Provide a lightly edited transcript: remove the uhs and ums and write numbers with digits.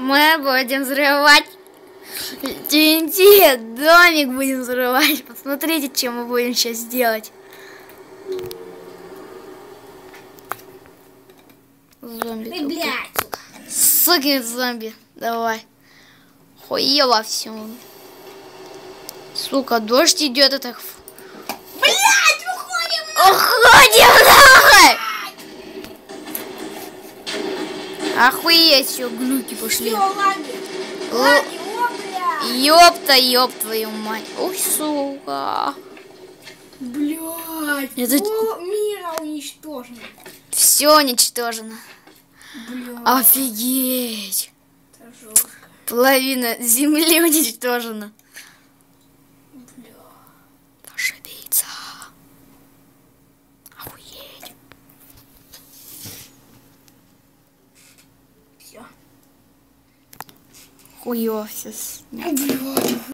Мы будем взрывать TNT, домик будем взрывать. Посмотрите, что мы будем сейчас делать. Зомби. Ой, блядь. Суки зомби. Давай. Хуево все. Сука, дождь идет, это... Блядь, уходим! Уходим нахуй! Охуеть, все, глюки пошли. Всё, лаги. Лаги, о, бля. Ёб твою мать. Ой, сука. Блядь, Это... мира уничтожено. Все уничтожено. Блядь. Офигеть. Это жестко. Половина земли уничтожена. Бля. Ошибиться. Охуеть. Все. Хуёво все. Блядь.